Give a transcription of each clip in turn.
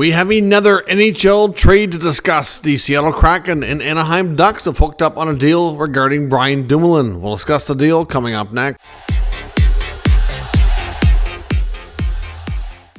We have another NHL trade to discuss. The Seattle Kraken and Anaheim Ducks have hooked up on a deal regarding Brian Dumoulin. We'll discuss the deal coming up next.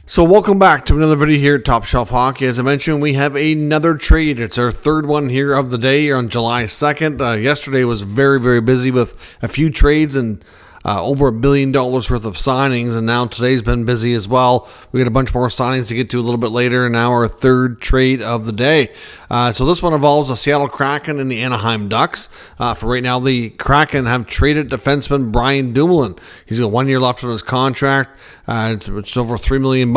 So welcome back to another video here at Top Shelf Hockey. As I mentioned, we have another trade. It's our third one here of the day on July 2nd. Yesterday was very busy with a few trades and over $1 billion worth of signings, and now today's been busy as well. We got a bunch more signings to get to a little bit later, and now our third trade of the day. So this one involves the Seattle Kraken and the Anaheim Ducks. For right now, the Kraken have traded defenseman Brian Dumoulin. He's got 1 year left on his contract, which is over $3 million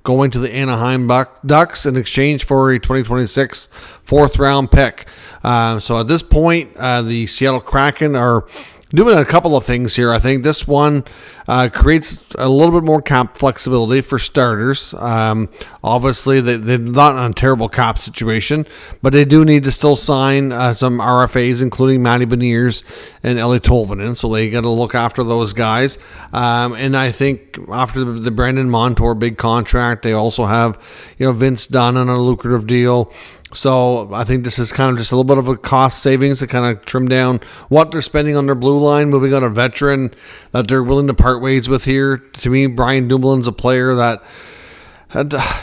going to the Anaheim Ducks in exchange for a 2026 fourth-round pick. So at this point, the Seattle Kraken are doing a couple of things here. I think this one creates a little bit more cap flexibility for starters. Obviously, they're not in a terrible cap situation, but they do need to still sign some RFAs, including Matty Beniers and Eeli Tolvanen, so they got to look after those guys. And I think after the Brandon Montour big contract, they also have Vince Dunn on a lucrative deal. So I think this is kind of just a little bit of a cost savings to kind of trim down what they're spending on their blue line, moving on a veteran that they're willing to part ways with here. To me, Brian Dumoulin's a player that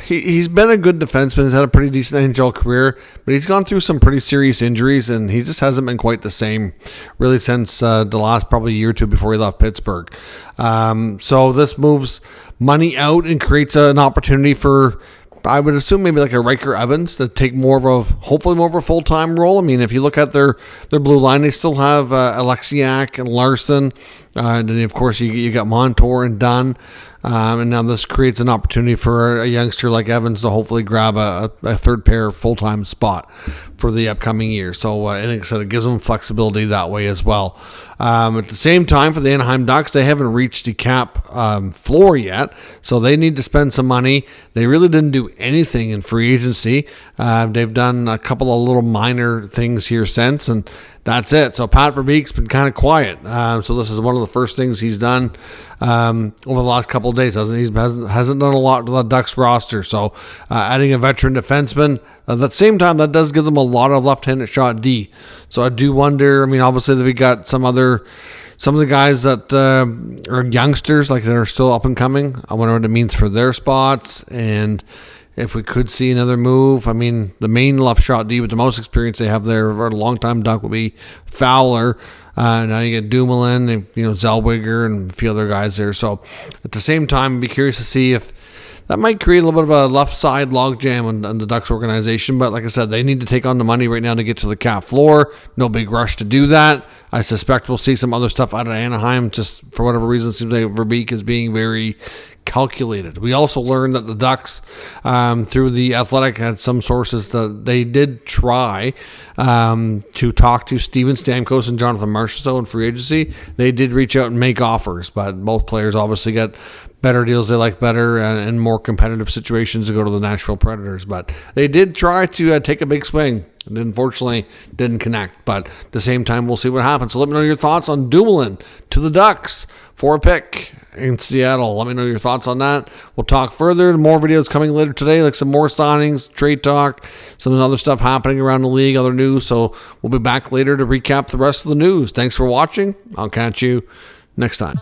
he's been a good defenseman. He's had a pretty decent NHL career, but he's gone through some pretty serious injuries, and he just hasn't been quite the same really since the last probably year or two before he left Pittsburgh. So this moves money out and creates an opportunity for, I would assume, maybe like a Riker Evans to take hopefully more of a full-time role. I mean, if you look at their blue line, they still have Alexiak and Larson. And then, of course, you got Montour and Dunn. And now this creates an opportunity for a youngster like Evans to hopefully grab a third pair full-time spot for the upcoming year. So, and like I said, it gives them flexibility that way as well. At the same time, for the Anaheim Ducks, they haven't reached the cap floor yet, so they need to spend some money. They really didn't do anything in free agency. They've done a couple of little minor things here since, and that's it. So Pat Verbeek's been kind of quiet. So this is one of the first things he's done over the last couple of days. He hasn't done a lot to the Ducks roster. So adding a veteran defenseman, at the same time, that does give them a lot of left-handed shot D. So I do wonder, I mean, obviously we got some of the guys that are youngsters, like that are still up and coming. I wonder what it means for their spots, and if we could see another move. I mean, the main left shot D with the most experience they have there, or a long-time Duck, would be Fowler. Now you get Dumoulin and Zellweger and a few other guys there. So at the same time, I'd be curious to see if that might create a little bit of a left side logjam on the Ducks organization. But like I said, they need to take on the money right now to get to the cap floor. No big rush to do that. I suspect we'll see some other stuff out of Anaheim. Just for whatever reason, it seems like Verbeek is being very calculated. We also learned that the Ducks, through the Athletic, had some sources that they did try to talk to Steven Stamkos and Jonathan Marchessault in free agency. They did reach out and make offers, but both players obviously got better deals they like better and more competitive situations to go to the Nashville Predators. But they did try to take a big swing. It unfortunately didn't connect. But at the same time, we'll see what happens. So let me know your thoughts on Dumoulin to the Ducks for a pick in Seattle. Let me know your thoughts on that. We'll talk further. More videos coming later today, like some more signings, trade talk, some other stuff happening around the league, other news. So we'll be back later to recap the rest of the news. Thanks for watching. I'll catch you next time.